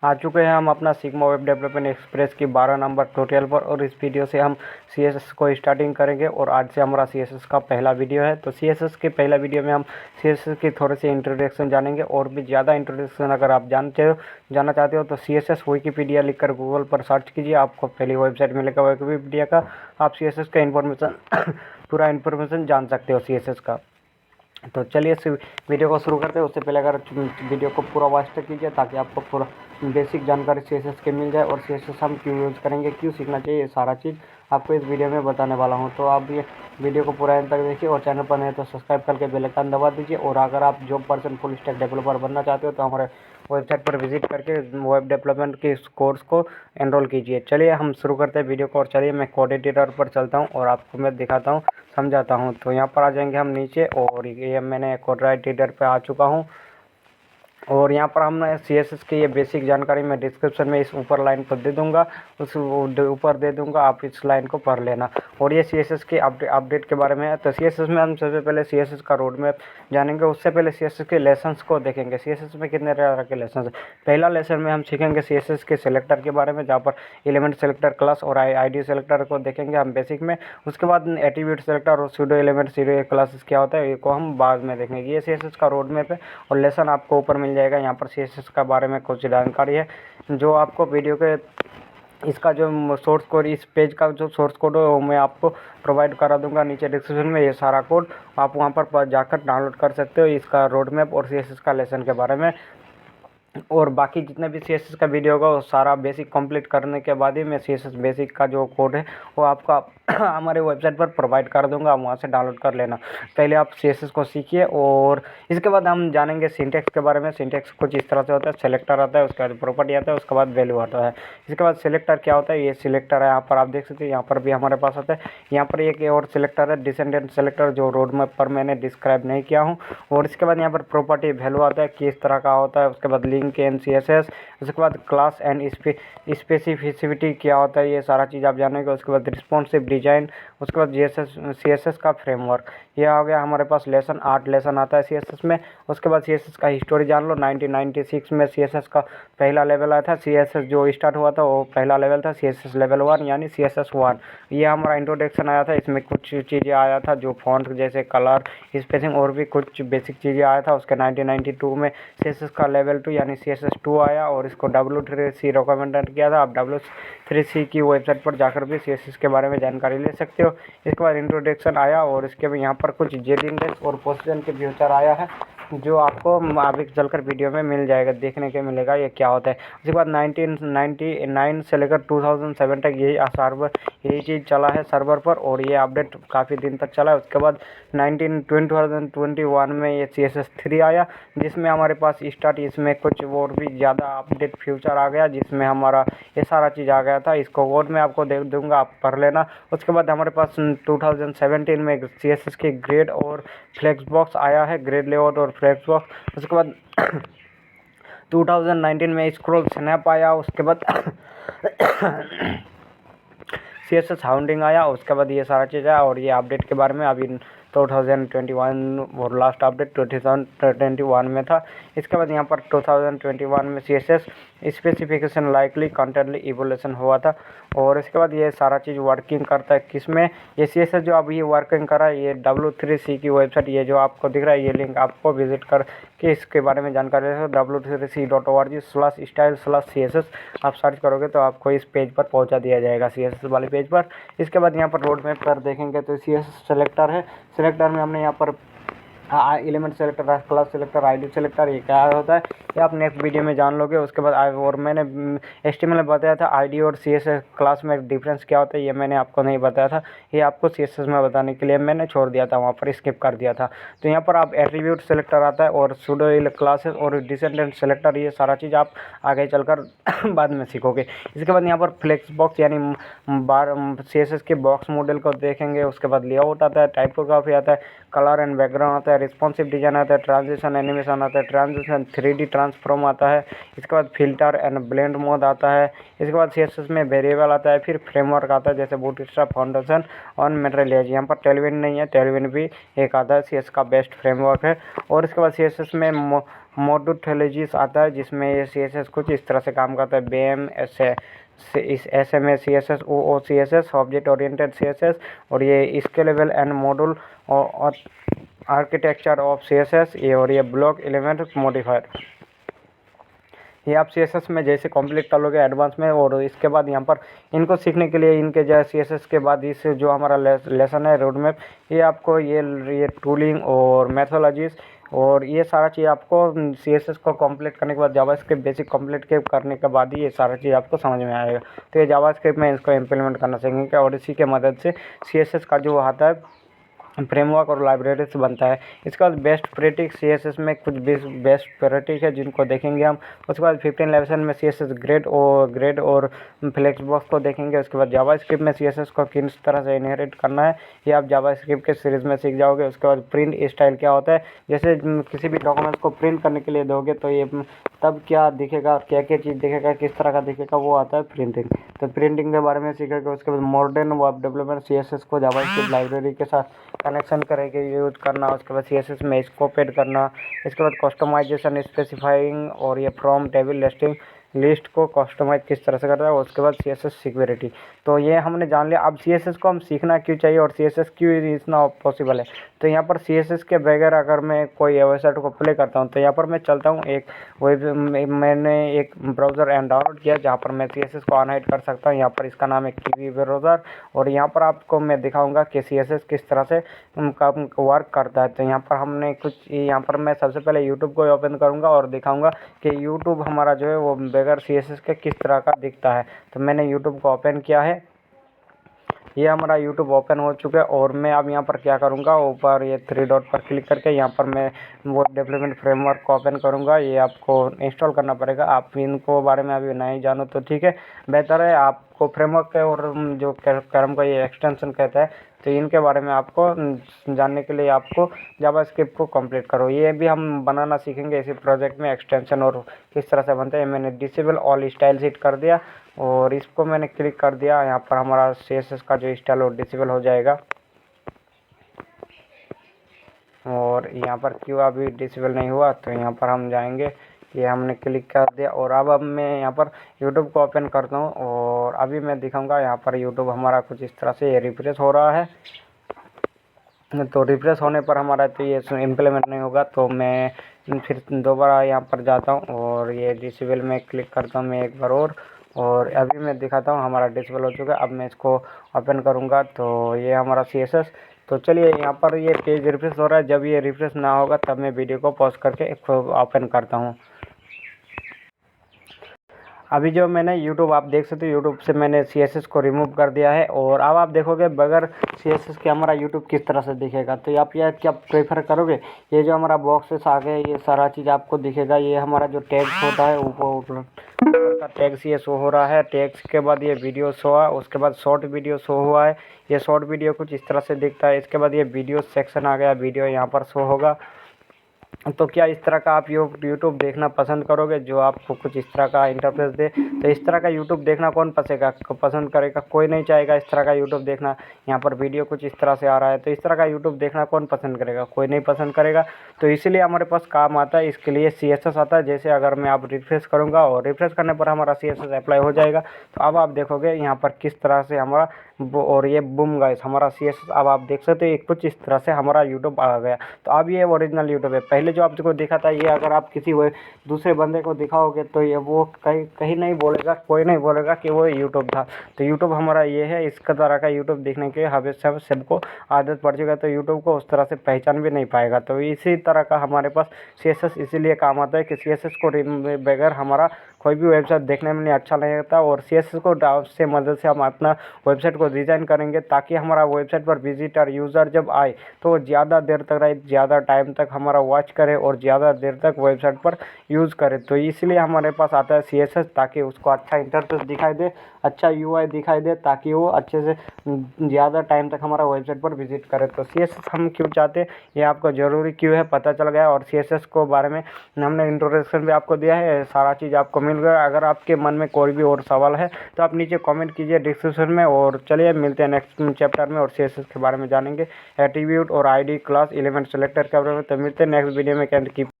आ चुके हैं हम अपना सिग्मा वेब डेवलपमेंट एक्सप्रेस की 12 नंबर ट्यूटोरियल पर। और इस वीडियो से हम CSS को स्टार्टिंग करेंगे और आज से हमारा CSS का पहला वीडियो है। तो CSS के पहला वीडियो में हम CSS की थोड़े से इंट्रोडक्शन जानेंगे और भी ज़्यादा इंट्रोडक्शन अगर आप जानना चाहते हो तो CSS विकिपीडिया लिखकर गूगल पर सर्च कीजिए, आपको पहली वेबसाइट मिलेगा विकिपीडिया का। आप CSS का इन्फॉर्मेशन पूरा इन्फॉर्मेशन जान सकते हो CSS का। तो चलिए इस वीडियो को शुरू करते हैं। उससे पहले अगर वीडियो को पूरा वॉच तक कीजिए ताकि आपको पूरा बेसिक जानकारी CSS की मिल जाए और CSS हम क्यों यूज़ करेंगे, क्यों सीखना चाहिए, ये सारा चीज़ आपको इस वीडियो में बताने वाला हूँ। तो आप ये वीडियो को पूरा एंड तक देखिए और चैनल पर नहीं तो सब्सक्राइब करके बेल आइकन दबा दीजिए। और अगर आप job person full stack developer बनना चाहते हो तो हमारे वेबसाइट पर विजिट करके वेब डेवलपमेंट के इस कोर्स को एनरोल कीजिए। चलिए हम शुरू करते हैं वीडियो को और चलिए मैं कोड एडिटर पर चलता हूँ और आपको मैं दिखाता हूँ, समझाता हूँ। तो यहाँ पर आ जाएंगे हम नीचे और ये मैंने कोड एडिटर पे आ चुका हूँ। और यहाँ पर हम CSS की ये बेसिक जानकारी मैं डिस्क्रिप्शन में इस ऊपर लाइन पर दे दूँगा, उस ऊपर दे दूँगा, आप इस लाइन को पढ़ लेना। और ये CSS के अपडेट के बारे में है। तो CSS में हम सबसे पहले CSS का रोड मैप जानेंगे। उससे पहले CSS के लेसन्स को देखेंगे। CSS में कितने तरह के लेसन हैं। पहला लेसन में हम सीखेंगे CSS के सिलेक्टर के बारे में, जहाँ पर एलिमेंट सेलेक्टर, क्लास और ID सेलेक्टर को देखेंगे हम बेसिक में। उसके बाद एट्रीब्यूट सेलेक्टर और सूडो एलिमेंट सूडो क्लासेस क्या होता है ये को हम बाद में देखेंगे। ये CSS का रोड मैप है और लेसन आपको ऊपर मिल जाएगा। यहाँ पर CSS का बारे में कुछ जानकारी है जो आपको वीडियो के इसका जो सोर्स कोड, इस पेज का जो सोर्स कोड है वो मैं आपको प्रोवाइड करा दूंगा नीचे डिस्क्रिप्शन में। ये सारा कोड आप वहाँ पर जाकर डाउनलोड कर सकते हो, इसका रोड मैप और CSS का लेसन के बारे में। और बाकी जितने भी CSS का वीडियो होगा वो सारा बेसिक कंप्लीट करने के बाद ही मैं CSS बेसिक का जो कोड है वो आपका हमारे वेबसाइट पर प्रोवाइड कर दूंगा, आप वहाँ से डाउनलोड कर लेना। पहले आप CSS को सीखिए और इसके बाद हम जानेंगे सिंटैक्स के बारे में। सिंटैक्स कुछ इस तरह से होता है, सेलेक्टर आता है, उसके बाद प्रॉपर्टी आता है, उसके बाद वैल्यू आता है। इसके बाद सेलेक्टर क्या होता है, ये सिलेक्टर है, यहाँ पर आप देख सकते हैं, यहाँ पर भी हमारे पास आता है। यहाँ पर एक और सिलेक्टर है डिसेंडेंट सेलेक्टर, जो रोड मैप पर मैंने डिस्क्राइब नहीं किया हूँ। और इसके बाद यहाँ पर प्रॉपर्टी वैल्यू आता है, किस तरह का होता है। उसके बाद लिंक एंड CSS, उसके बाद क्लास एंड स्पेसिफिसिटी क्या होता है, ये सारा चीज़ आप जानेंगे। उसके बाद रिस्पॉन्सिव डिजाइन, उसके बाद CSS का फ्रेमवर्क। ये आ गया हमारे पास लेसन। 8 लेसन आता है CSS में। उसके बाद CSS का हिस्टोरी जान लो। 1996 में CSS का पहला लेवल आया था। CSS जो स्टार्ट हुआ था वो पहला लेवल था CSS लेवल 1 यानी CSS 1। ये हमारा इंट्रोडक्शन आया था। इसमें कुछ चीज़ें आया था जो फॉन्ट जैसे कलर, स्पेसिंग और भी कुछ बेसिक चीज़ें आया था। उसके 1992 में CSS का लेवल 2 यानी CSS 2 आया और इसको W3C रिकमेंडेड किया था। आप W3C की वेबसाइट पर जाकर भी CSS के बारे में जानकारी ले सकते हो। इसके बाद इंट्रोडक्शन आया और इसके बाद यहाँ पर कुछ जेड इंडेक्स और पोजीशन के फ्यूचर आया है जो आपको आगे चलकर वीडियो में मिल जाएगा, देखने के मिलेगा ये क्या होता है। उसके बाद 1999 से लेकर 2007 तक यही चीज़ चला है सर्वर पर और ये अपडेट काफ़ी दिन तक चला है। उसके बाद 2021 में ये CSS 3 आया जिसमें हमारे पास इसमें कुछ और भी ज़्यादा अपडेट फ्यूचर आ गया जिसमें हमारा ये सारा चीज़ आ गया था। इसको कोड में आपको दे दूँगा, आप पढ़ लेना। उसके बाद हमारे पास 2017 में CSS की ग्रेड और फ्लेक्स बॉक्स आया है, ग्रेड लेआउट और फ्लेक्स बॉक्स। उसके बाद 2019 में स्क्रॉल स्नैप आया। उसके बाद CSS हाउंडिंग आया। उसके बाद ये सारा चीज़ आया और ये अपडेट के बारे में अभी 2021 और लास्ट अपडेट 2021 में था। इसके बाद यहाँ पर 2021 में CSS स्पेसिफिकेशन लाइकली कंटेंटली इवोल्यूशन हुआ था। और इसके बाद ये सारा चीज़ वर्किंग करता है किसमें, ये CSS जो अभी वर्किंग कर रहा है ये W3C की वेबसाइट, ये जो आपको दिख रहा है ये लिंक आपको विजिट कर के इसके बारे में जानकारी है। w3c.org/style/CSS आप सर्च करोगे तो आपको इस पेज पर पहुंचा दिया जाएगा, CSS वाले पेज पर। इसके बाद यहाँ पर रोड मैप पर देखेंगे तो CSS सेलेक्टर है। सेलेक्टर में हमने यहाँ पर element selector, class selector, ID selector, ये क्या होता है ये आप नेक्स्ट वीडियो में जान लोगे। उसके बाद और मैंने HTML में बताया था ID और CSS क्लास में डिफरेंस क्या होता है, ये मैंने आपको नहीं बताया था, ये आपको CSS में बताने के लिए मैंने छोड़ दिया था, वहाँ पर स्किप कर दिया था। तो यहाँ पर आप एट्रीब्यूट सेलेक्टर आता है और सूडो क्लासेस और डिसेंडेंट सेलेक्टर, ये सारा चीज़ आप आगे चलकर बाद में सीखोगे। इसके बाद यहाँ पर फ्लेक्स बॉक्स यानी CSS के बॉक्स मॉडल को देखेंगे। उसके बाद लेआउट आता है, टाइपोग्राफी आता है, कलर एंड बैकग्राउंड आता है, रिस्पॉन्सिव डिजाइन आता है, ट्रांजिशन एनिमेशन आता है, ट्रांजिशन 3D ट्रांसफॉर्म आता है। इसके बाद फिल्टर एंड ब्लेंड मोड आता है। इसके बाद CSS में वेरिएबल आता है, फिर फ्रेमवर्क आता है जैसे बूटस्ट्रैप, फाउंडेशन और मेटेरियल एज। यहाँ पर टेलविन नहीं है, टेलविन भी एक आता है, CSS का बेस्ट फ्रेमवर्क है। और इसके बाद CSS में मोडुलॉजिस आता है, जिसमें ये CSS कुछ इस तरह से काम करता है। BEM इस SMA CSS, OO CSS, object oriented CSS, और ये स्केलेबल एंड मॉड्यूल और आर्किटेक्चर ऑफ CSS, ये और ये ब्लॉक एलिमेंट मॉडिफायर। ये आप CSS में जैसे कंप्लीट कर लोगे एडवांस में, और इसके बाद यहाँ पर इनको सीखने के लिए इनके जो CSS के बाद इस जो हमारा लेसन है रोड मैप, ये आपको ये टूलिंग और मैथोलॉजीज और ये सारा चीज़ आपको CSS को कंप्लीट करने के बाद, जावास्क्रिप्ट बेसिक कंप्लीट करने के बाद ही ये सारा चीज़ आपको समझ में आएगा। तो ये जावास्क्रिप्ट में इसको इम्प्लीमेंट करना सीखेंगे, और इसी के मदद से CSS का जो आता है फ्रेमवर्क और लाइब्रेरी से बनता है। इसके बाद बेस्ट प्रैक्टिस CSS में कुछ बेस्ट प्रैक्टिस है जिनको देखेंगे हम। उसके बाद 15 लेसन में CSS ग्रेड और फ्लेक्सबॉक्स को देखेंगे। उसके बाद जावास्क्रिप्ट में CSS को किस तरह से इनहेरिट करना है, ये आप जावास्क्रिप्ट के सीरीज़ में सीख जाओगे। उसके बाद प्रिंट स्टाइल क्या होता है, जैसे किसी भी डॉक्यूमेंट्स को प्रिंट करने के लिए दोगे तो ये तब क्या दिखेगा, क्या क्या चीज़ दिखेगा, किस तरह का दिखेगा, वो आता है प्रिंटिंग। तो प्रिंटिंग के बारे में सीखेगा। उसके बाद मॉडर्न वेब डेवलपमेंट CSS को जावास्क्रिप्ट लाइब्रेरी के साथ कनेक्शन करेंगे, यूज करना। उसके बाद CSS में स्कोप ऐड करना। इसके बाद कस्टमाइजेशन स्पेसिफाइंग, और ये फ्रॉम टेबल लिस्ट को कस्टमाइज किस तरह से करता है। उसके बाद CSS सिक्योरिटी। तो ये हमने जान लिया। अब CSS को हम सीखना क्यों चाहिए और CSS क्यों इतना पॉसिबल है। तो यहाँ पर CSS के बगैर अगर मैं कोई वेबसाइट को प्ले करता हूँ, तो यहाँ पर मैं चलता हूँ मैंने एक ब्राउज़र डाउनलोड किया जहाँ पर मैं CSS को अनहाइड कर सकता हूँ। यहाँ पर इसका नाम है कीवी ब्राउज़र, और यहाँ पर आपको मैं दिखाऊंगा कि CSS किस तरह से वर्क करता है। तो यहाँ पर हमने यहाँ पर मैं सबसे पहले यूट्यूब को ओपन करूँगा और दिखाऊंगा कि यूट्यूब हमारा जो है वो बगैर CSS के किस तरह का दिखता है। तो मैंने यूट्यूब को ओपन किया है, ये हमारा यूट्यूब ओपन हो चुका है। और मैं अब यहाँ पर क्या करूँगा, ऊपर ये 3 डॉट पर क्लिक करके यहाँ पर मैं वो डेवलपमेंट फ्रेमवर्क को ओपन करूँगा। ये आपको इंस्टॉल करना पड़ेगा। आप इनको बारे में अभी नहीं जानो तो ठीक है, बेहतर है आपको फ्रेमवर्क के और जो कर्म का ये एक्सटेंशन कहता है, तो इनके बारे में आपको जानने के लिए आपको जावास्क्रिप्ट को कंप्लीट करो। ये भी हम बनाना सीखेंगे इसी प्रोजेक्ट में, एक्सटेंशन और किस तरह से बनते हैं। मैंने डिसेबल ऑल स्टाइल सेट कर दिया और इसको मैंने क्लिक कर दिया। यहाँ पर हमारा CSS का जो स्टाइल वो डिसेबल हो जाएगा। और यहाँ पर क्यों अभी डिसेबल नहीं हुआ, तो यहाँ पर हम जाएंगे, ये हमने क्लिक कर दिया। और अब मैं यहाँ पर यूट्यूब को ओपन करता हूँ और अभी मैं दिखाऊंगा। यहाँ पर यूट्यूब हमारा कुछ इस तरह से ये रिफ्रेश हो रहा है। तो रिफ्रेश होने पर हमारा तो ये इम्प्लीमेंट नहीं होगा, तो मैं फिर दोबारा यहाँ पर जाता हूँ और ये डिसेबल में क्लिक करता हूँ मैं एक बार और अभी मैं दिखाता हूँ हमारा डिसेबल हो चुका है। अब मैं इसको ओपन करूँगा तो ये हमारा CSS। तो चलिए यहाँ पर ये पेज रिफ्रेश हो रहा है। जब ये रिफ्रेश ना होगा तब मैं वीडियो को पॉज करके ओपन करता हूँ। अभी जो मैंने यूट्यूब, आप देख सकते हो यूट्यूब से मैंने CSS को रिमूव कर दिया है। और अब आप देखोगे बगैर CSS के हमारा यूट्यूब किस तरह से दिखेगा। तो आप यह क्या प्रेफर करोगे, ये जो हमारा बॉक्सेस आ गए ये सारा चीज़ आपको दिखेगा। ये हमारा जो टैग्स होता है ऊपर का टैग्स ये शो हो रहा है। टैग्स के बाद ये वीडियो शो हुआ, उसके बाद शॉर्ट वीडियो शो हुआ है। ये शॉर्ट वीडियो कुछ इस तरह से दिखता है। इसके बाद ये वीडियो सेक्शन आ गया, वीडियो यहाँ पर शो होगा। तो क्या इस तरह का आप यूट्यूब देखना पसंद करोगे जो आपको कुछ इस तरह का इंटरफेस दे। तो इस तरह का यूट्यूब देखना कौन पसंद करेगा, कोई नहीं चाहेगा इस तरह का यूट्यूब देखना। यहाँ पर वीडियो कुछ इस तरह से आ रहा है, तो इस तरह का यूट्यूब देखना कौन पसंद करेगा, कोई नहीं पसंद करेगा। तो इसीलिए हमारे पास काम आता है, इसके लिए CSS आता है। जैसे अगर मैं आप रिफ्रेश करूँगा और रिफ्रेश करने पर हमारा CSS अप्लाई हो जाएगा। तो अब आप देखोगे यहाँ पर किस तरह से हमारा और ये बूम गाइस हमारा CSS अब आप देख सकते हो कुछ इस तरह से हमारा यूट्यूब आ गया। तो अब ये ओरिजिनल यूट्यूब है। पहले जो आपको दिखा था ये अगर आप किसी दूसरे बंदे को दिखाओगे तो ये वो कहीं नहीं बोलेगा, कोई नहीं बोलेगा कि वो यूट्यूब था। तो यूट्यूब हमारा ये है, इसका तरह का यूट्यूब देखने के हमें सबको आदत पड़ चुका है, तो यूट्यूब को उस तरह से पहचान भी नहीं पाएगा। तो इसी तरह का हमारे पास CSS इसीलिए काम आता है कि CSS को बगैर हमारा कोई भी वेबसाइट देखने में नहीं अच्छा नहीं लगता। और CSS को से मदद से हम अपना वेबसाइट को डिज़ाइन करेंगे ताकि हमारा वेबसाइट पर विजिटर यूज़र जब आए तो वो ज़्यादा देर तक रहे, ज़्यादा टाइम तक हमारा वॉच करे और ज़्यादा देर तक वेबसाइट पर यूज़ करे। तो इसलिए हमारे पास आता है CSS, ताकि उसको अच्छा इंटरफेस दिखाई दे, अच्छा UI दिखाई दे, ताकि वो अच्छे से ज़्यादा टाइम तक हमारा वेबसाइट पर विजिट करे। तो CSS हम क्यों चाहते हैं, ये आपको ज़रूरी क्यों है पता चल गया। और CSS को बारे में हमने इंट्रोडक्शन भी आपको दिया है, सारा चीज़ आपको मिल गया। अगर आपके मन में कोई भी और सवाल है तो आप नीचे कमेंट कीजिए डिस्क्रिप्शन में। और चलिए मिलते हैं नेक्स्ट चैप्टर में और CSS के बारे में जानेंगे, एट्रीब्यूट और ID क्लास एलिमेंट सेलेक्टर के बारे में। तो मिलते हैं नेक्स्ट वीडियो में। Can keep